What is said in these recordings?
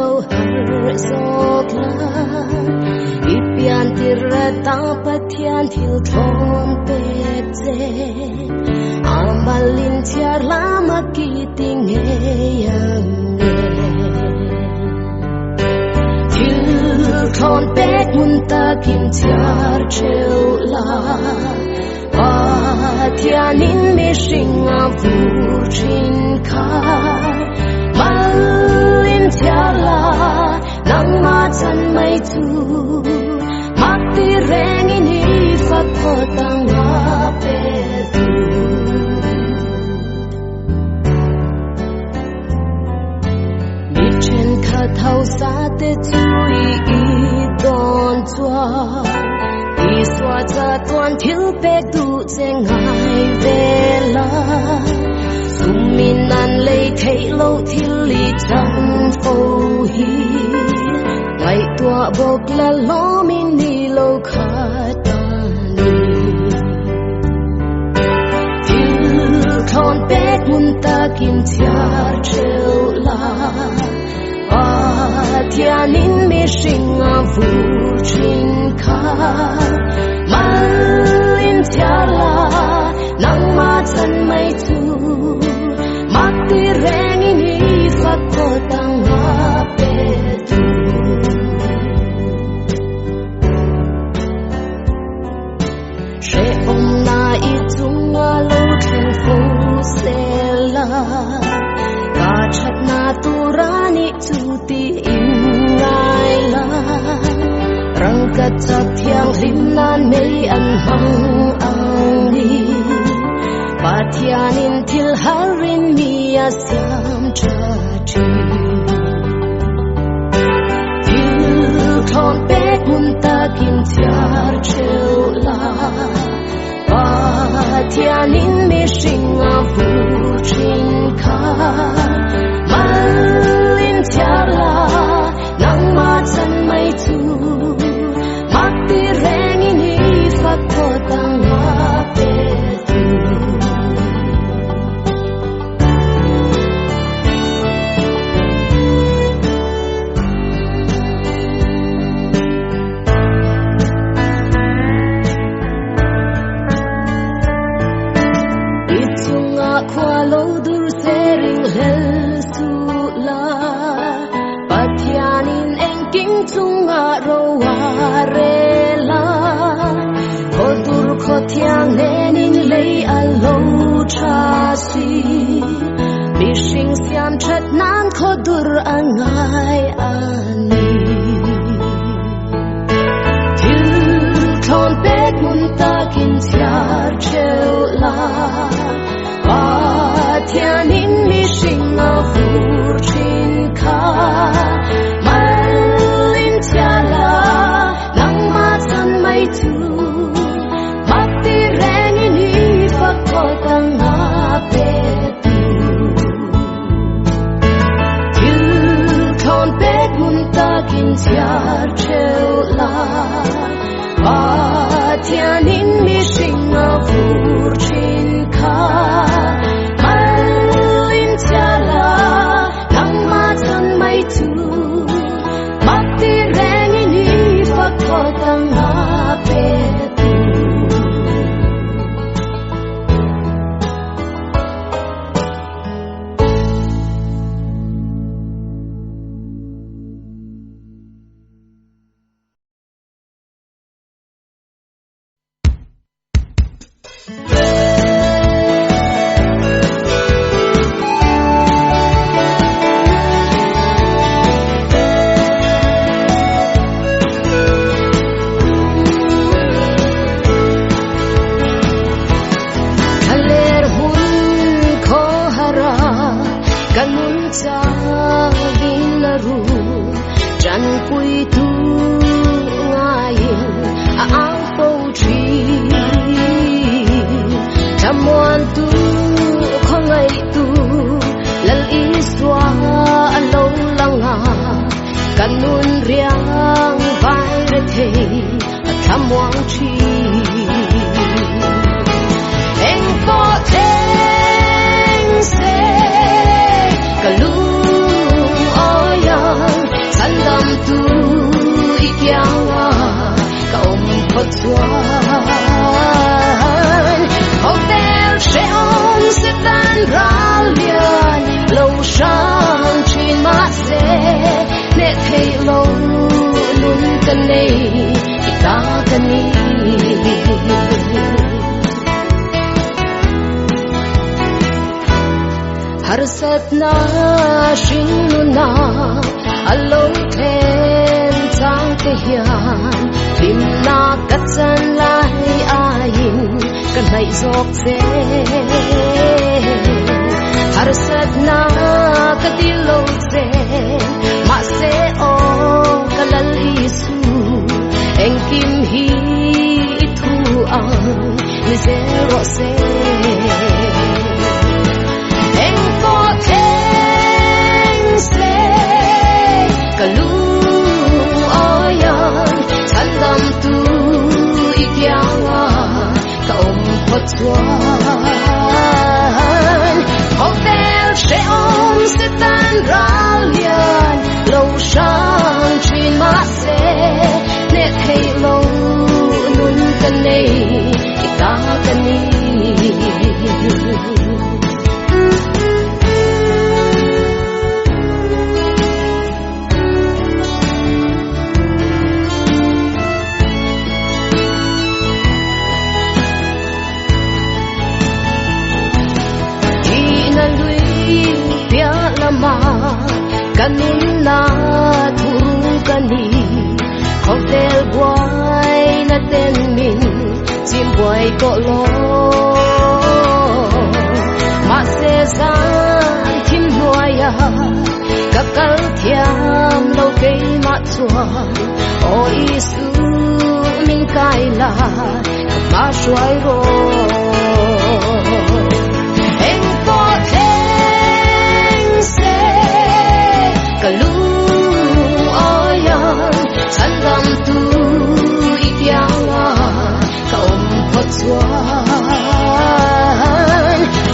lâu har zok la ipian tirata pathian thil thon pe je amalin thiar lama ki ting yang thil thon pe mun ta kin thiar cheu la pathianin me shinga vur chin kha malin thiar la nang ma chan mai tu makti reng in hi fak pho tang ma pe tu mi chen kha thau sa te chui i don chua i swa cha tuan thil pe tu cheng ngai ve la min nan lei thei lo thil li chang fo hi ngai tua bok la lo min ni lo kha ta ni thil thon pek mun ta kim thiar cheu la thianin me shinga vu chin kha malin thiar la nang ma chan mai tu makti reng in hi fak pho tang ma pe tu she om na I chung a lo theng fo se la ka chat na tu rani chu ti in ngai la rang ka chak thiang lim nan mei an hang ang ni pathianin thil harin mi asiam cha chi thil thon pek mun ta kin thiar cheu la pathianin me shinga vu chin kha malin thiar la nang ma chan mai tu makti reng in hi fak pho tang ma pe tu khwa lo dur se ring hel su la pathianin eng king chunga ro wa re la kho dur kho thiang nenin lei a lo cha si mi shing siam chat nan kho dur angai ani thil thon pek mun ta kin thiar cheu la pathianin mi shinga vur chin kha malin thiar la nang ma chan mai tu makti reng in hi fak pho tang ma pe tu thil thon pek mun ta kin thiar cheu la pathianin mi shinga vur chin kha makti reng in hi fak pho tang ma pe tu kanun riang vai re thei tham wang chi eng po theng se kalu oyang sang chuyên mã sẽ nét thấy lâu luôn cần này ta cần đi harsat na shin na along then sang te hian lim na katsan lai ain kan hai zok se harsat na kadilo se ma se o kalal isu engkim hi thu ang ni zero se hotel sẽ ôm sẽ tan ra liền lâu sang chuyên mã sẽ nét hay lâu luôn cần này ta cần đi kanun na thuru kani hotel boy na ten min chim boy ko lo ma se san kim hoya kakal thiam lo ke ma chuan o isu min kai la ma shuai ro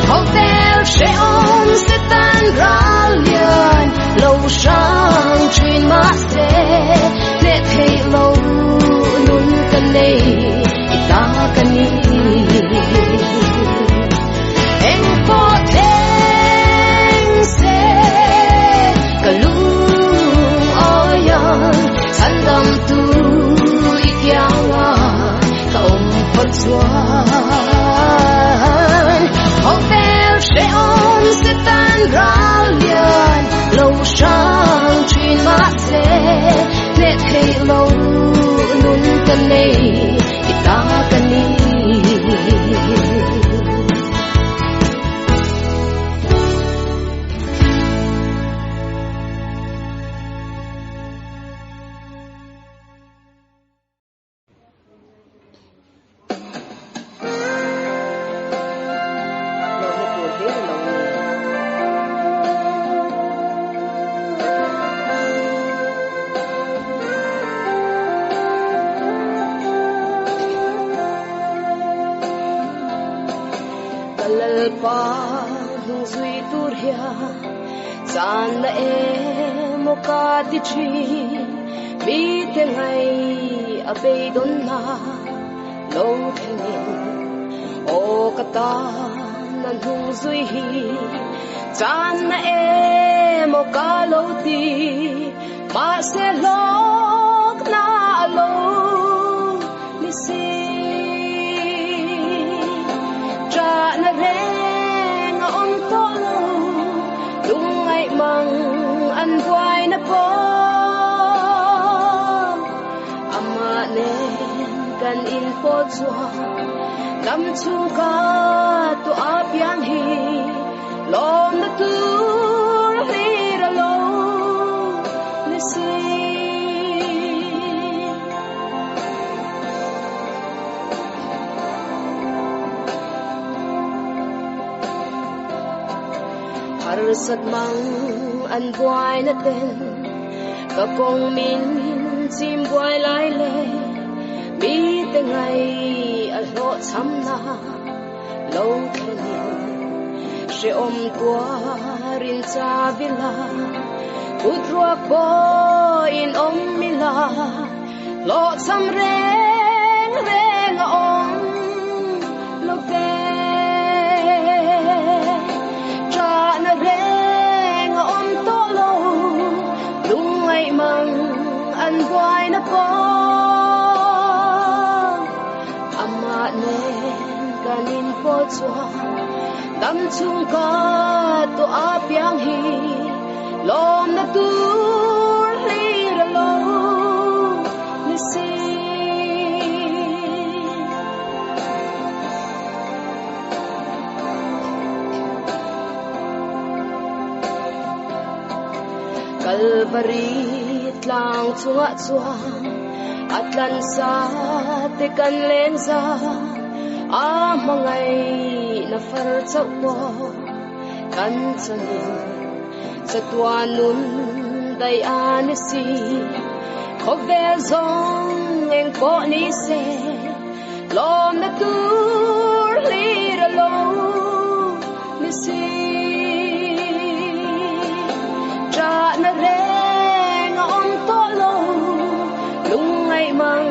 hotel sẽ ôm sẽ tan ra liền lâu sang chuyên mã sẽ nét hay lâu luôn cần này ta cần đi em có thể sẽ cả lúc ôi sẵn tâm tu hotel sẽ ôm sẽ tan ra liền lâu sang chuyên mã sẽ nét hay lâu luôn cần này ta cần đi pa hung zui tur hia san na e mo ka ti chi mi te ngai a be don na lo thengin o ka ta nan hung zui hi san na e mo ka lo ti ma se lok na lo mi si na reng on to lung ai mang an vai na po ama nen kan in po chua kam chung ka to apian hi lom na tu hi ra lo ni si sat mang an boy na ten ka kong min chim boy lai le mi te ngai a lo cham na lo khen she om kwa rin cha vila ut ro ko in om mila lo cham reng reng om lo ve cha na reng om buai na po ama nen kanin po chua dam chung ka to apiang hi lom na tur li ra lo ni si Kalvari tlang chunga chuang atlan sa te kan len za a mangai na far chau po kan chanin chatwa nun dai an si khovel zong eng po ni se lom na tur li ra lo ni si cha na reng om to lo lung ai mang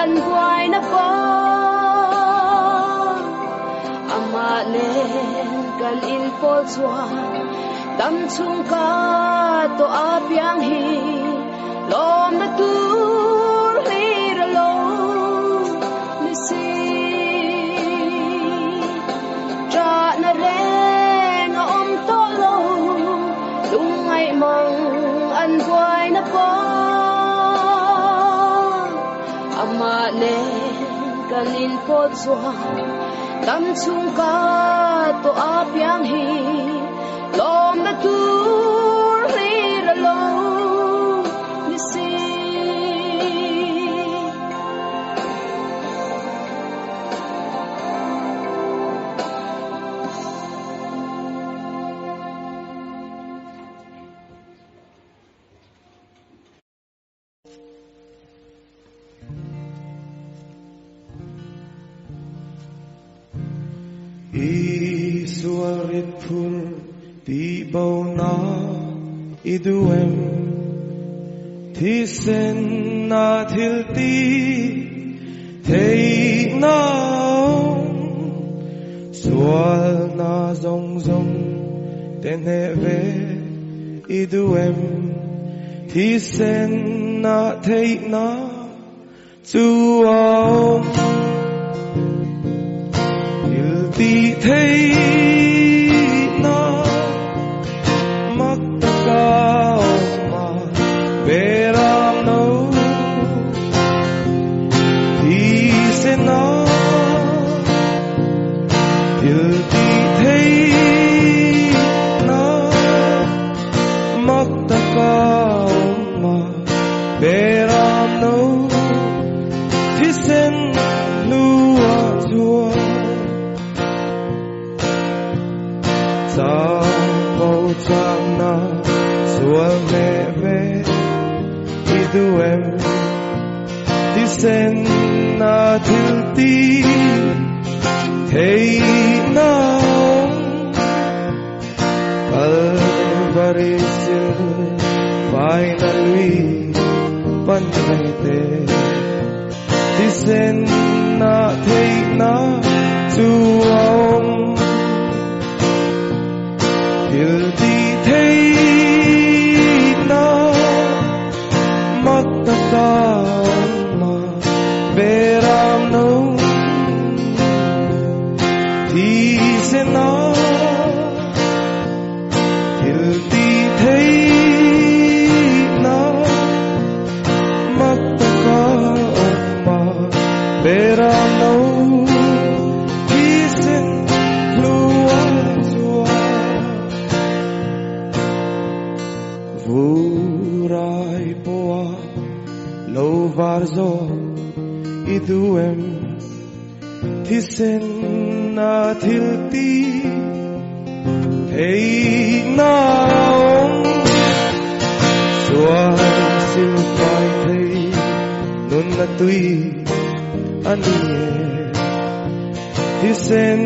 an buai na po ama nen kan in po chua dam chung ka to apiang hi lom na tur li ra lo ni si cha na reng om to lo lung ai mang an buai na po ama nen kan in po chua dam chung ka to apiang hi lom na tur li ra lo ni si Isuarit pur di bau na iduem thi sen na thil ti thei na sual na zong zong ten he ve iduem thi sen na thei na chu om ti thấy nó mắt ta cao mà về làm nấu thì sẽ nó điều ti thấy nó mắt ta cao mà về làm nấu thì sẽ lúa chua Sang bầu trang na xua mẹ về idu em đi sen na thiếu ti thấy na Kalvari sil vai na lui pan nay te đi sen na thấy na chu ông điều gì thấy nó mắt ta cao mà về làm nấu thì sẽ nó điều gì thấy nó mắt ta cao mà về làm nấu thì sẽ lúa Vurai poa lo varzo iduem thi sen na thil ti thei na om suai sil phai thei nun na tui ani thi sen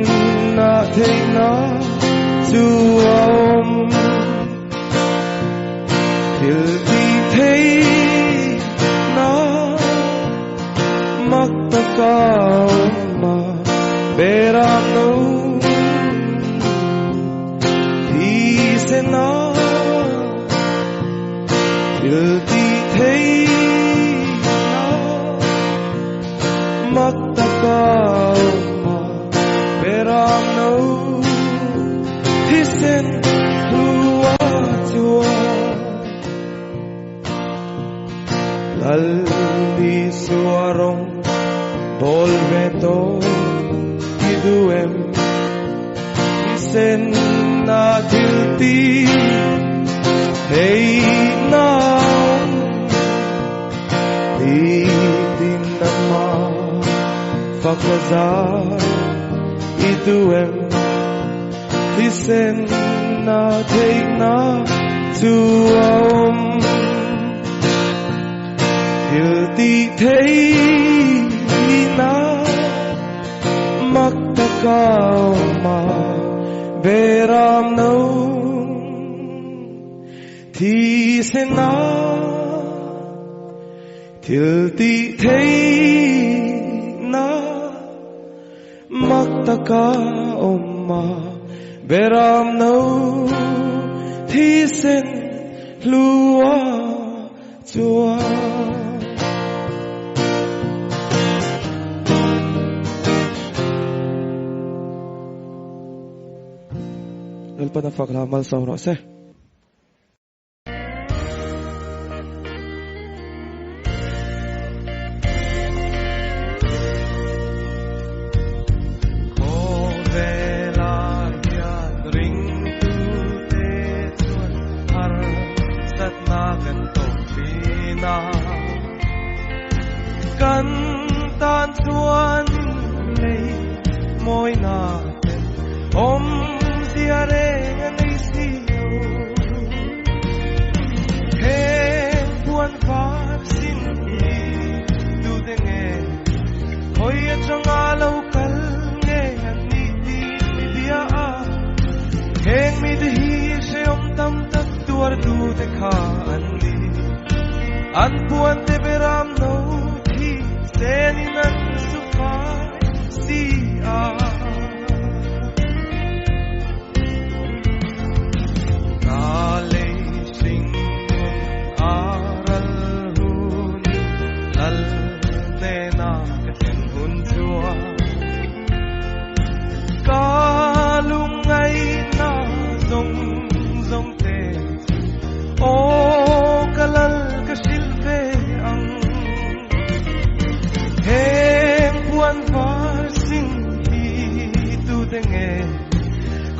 na thei na chu om điều gì thấy nó mắt ta cao mà bê làm nấu thì sẽ nó điều gì thấy Ali suarong volveto iduem isen na tilti hey now itin nama fakazar iduem isen na take na tuom tilti thấy na maktakao ma veram nâu thì sẽ na tilti thấy na maktakao ma veram nâu thì sẽ lua chua Elpa na faklamal sa orose. Kan tan chuan lei moi na om diare ngai siu he buan far sin ni tu de nge hoi changa lo kal nge ani ti dia a heng mi de hi se om tam tak tuar du de kha ani an buan te beram no thi seni nan su fa si a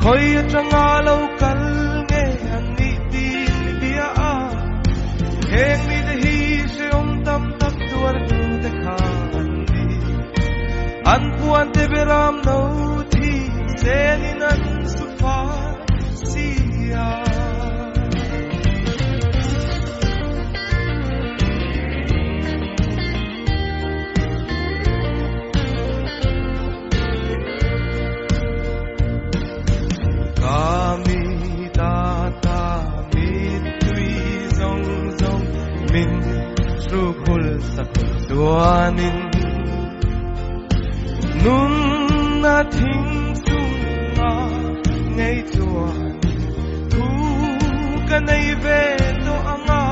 khoi changa lo kal nge ani ti bia a heng mi de hi se om tam tak tuar tu de kha ani an puan te beram no thi se ni nan su fa sia Duanin nun na thing sunga ngay tuan tu kanay ve to anga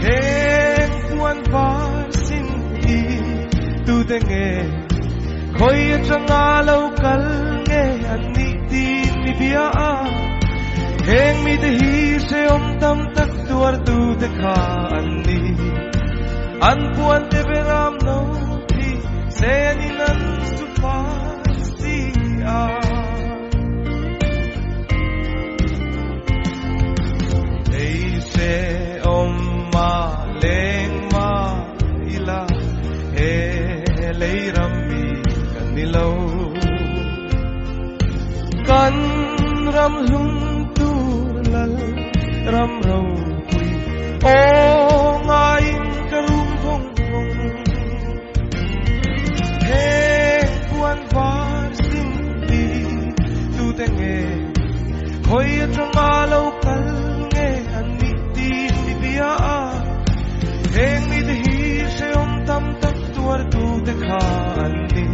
heng puan par sin hi tu de nge khoi changa lo kal nge ani ti mi bia a heng mi de hi se om tam tak tuar tu de kha ani an puan te beram no thi se ni nan su fa si a ei se om ma leng ma ila he lei ram mi kan ni lo kan ram lung tu lal ram ro pui o ngai karum bong bong he puan var sin ti tu te nge khoi changa lo kal nge ani ti ni bia a heng mi de hi se om tam tak tuar tu te kha ani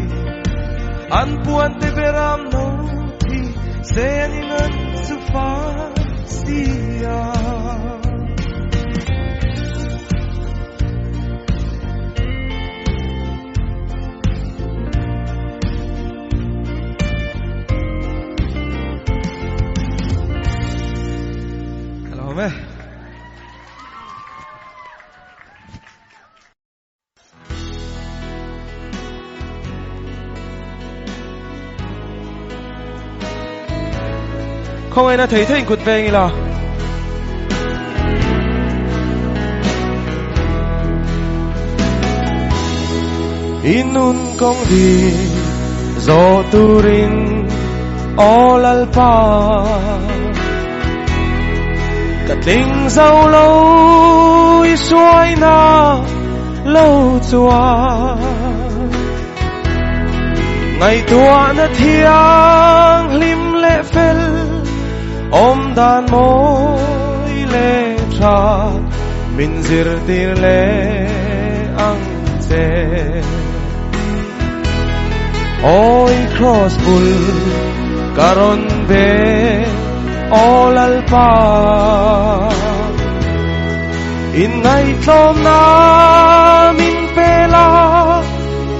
an puan te beram no thi se ni nan su fa sia không ai na thấy thế cụt về nghĩ là inun kong di zo turin olalpa katling dâu lâu xuôi na lâu chua ngày tua na thiang lim lệ phel ôm đàn môi lệ tra min zir tir lệ ang che oi cross bull karon be olalpa in ngày tlom na min pela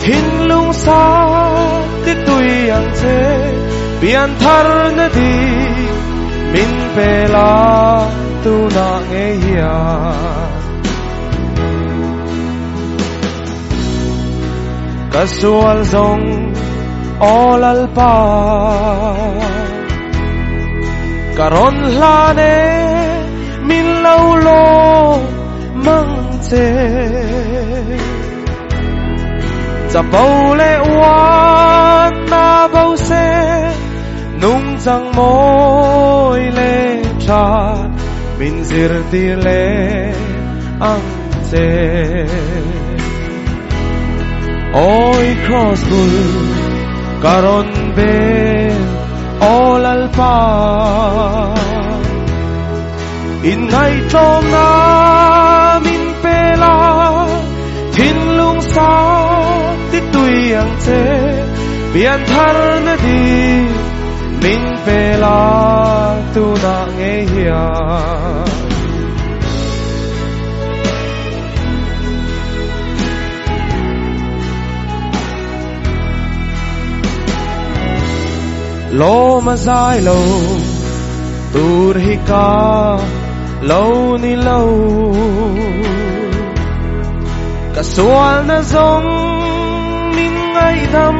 thin lung sa ti tui ang che bian thar na di min pela tu na nge hiya kasual zong olalpa karon lane min laulo mang che cha bầu lệ wan na bầu se nung chẳng môi lệ cha min zir tir lệ ang che oi cross bull karon be olalpa in ngày trong na min pela thin lung sa ti tui ang che bian thar na di min pela tu na nge hiya lo ma zai lo tur hi ka lo ni lo ka sual na zong min ngai dam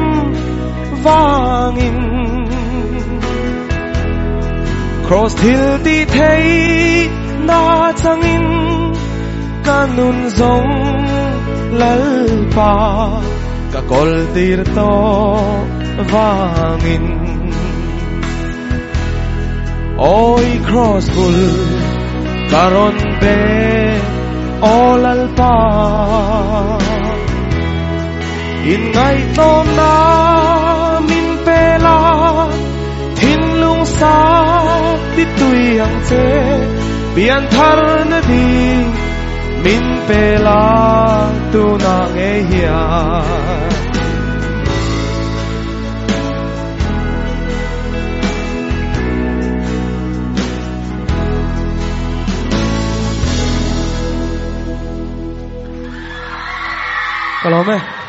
vangin cross hill ti thei na changin kanun zong lalpa ka kol tir to vangin oi cross bull karon be olalpa in ngày tom na min pela thin lung sa ti tui ang che bian thar na di min pela tu na nge hiya kalau me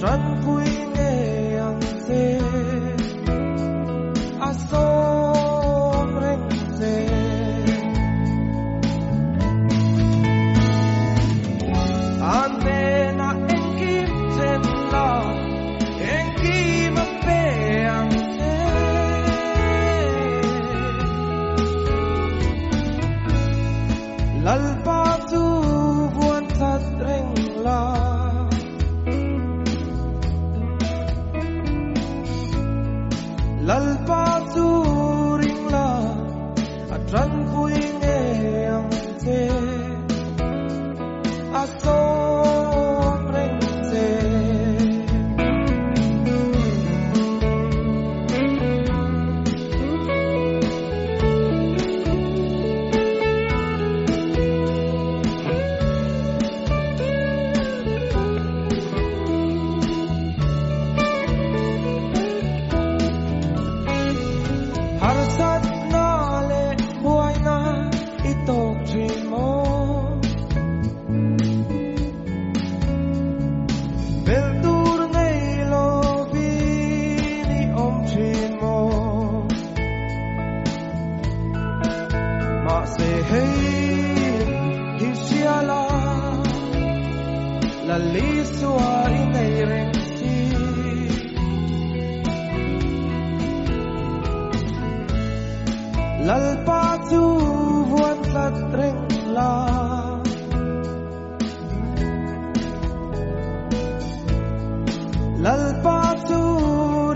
trăn vui nghe ang te a som reng te an te na en kim ten la en kim a pe ang te lal pa tu buan that reng la lalpa tu ring la atran pui nge ang te asom reng te harsat na le buhay na itok dream mo beltur ngay lobi ni om dream mo ma se hey hisiala la liswa inay reng lalpa tu buat lat reng la lalpa tu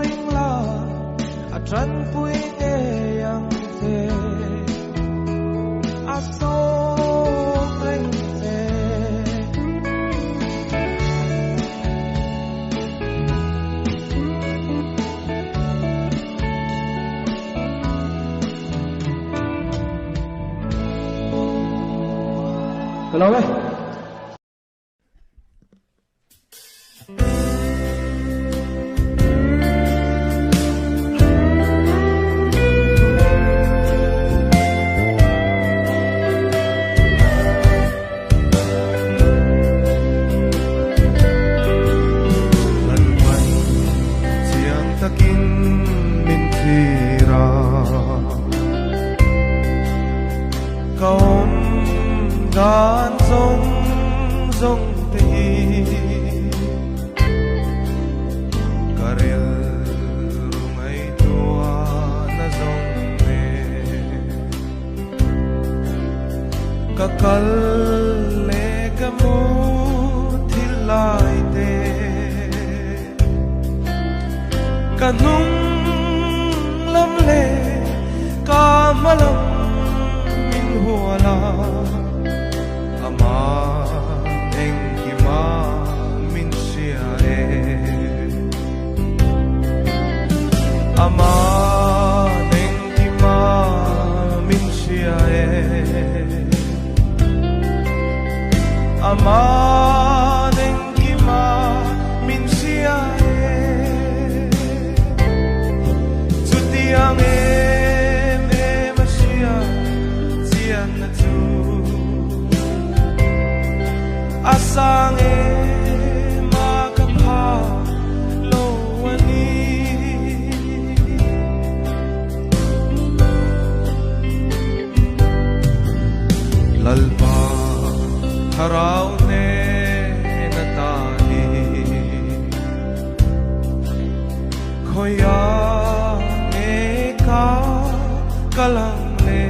ring la atran pui nge yang te asom reng te Hello ơi. Gan zong zong te karel rumay tua na zong me kakal le kamu thilai te kanung lam le kamalam min huala ama neng kima min sia ama neng kima min sia ama neng kima min sia sutiang masia sian na tu asang makapha lowani lalpa harau ne natani khoya ne ka kalang ne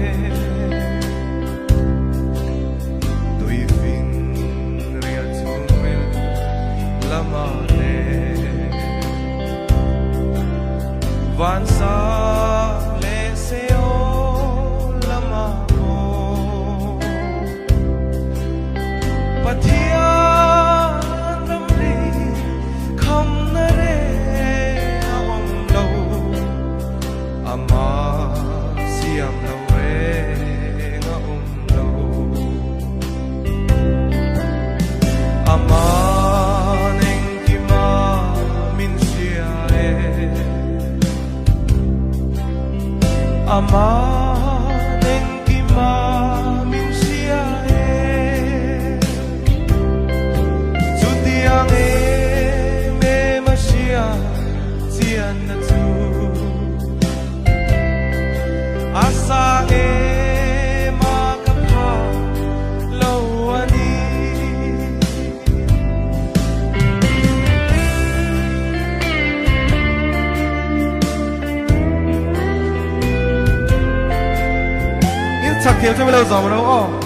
van sa le seo lama ko pathia namli kham na re aom lo ama siam lo re nga lo ama ama neng kima min sia sutiang me sian na tu asa makapha lo ani in chắc thiếu cho mình lâu rồi mà đâu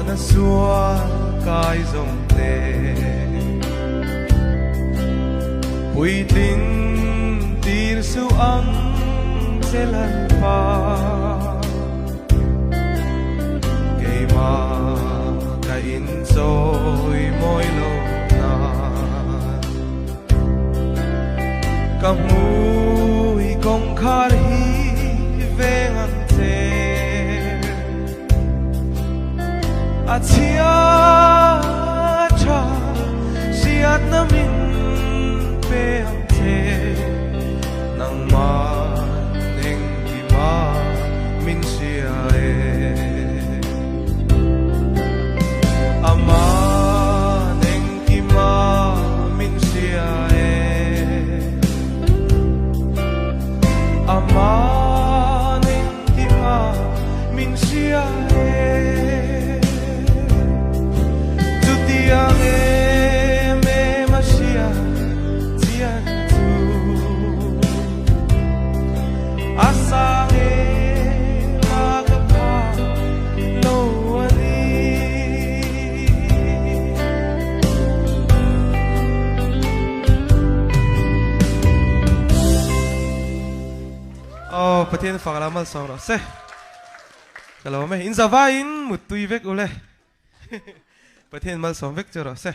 na xua cai dòng tê bụi tin tir su ang se lan pa kay ma ka in soi moi lo na ka mui kong khar hi ve ngang te Atia cha siat na min pe ang te nang ma neng ki ma min sia ama neng ki ma min sia ama neng ki ma min sia yang me masia tian tu asang magapa lo ani oh patien fakalamal saura se kalau me in zavain mutui vek ule Patien mal som vek chora se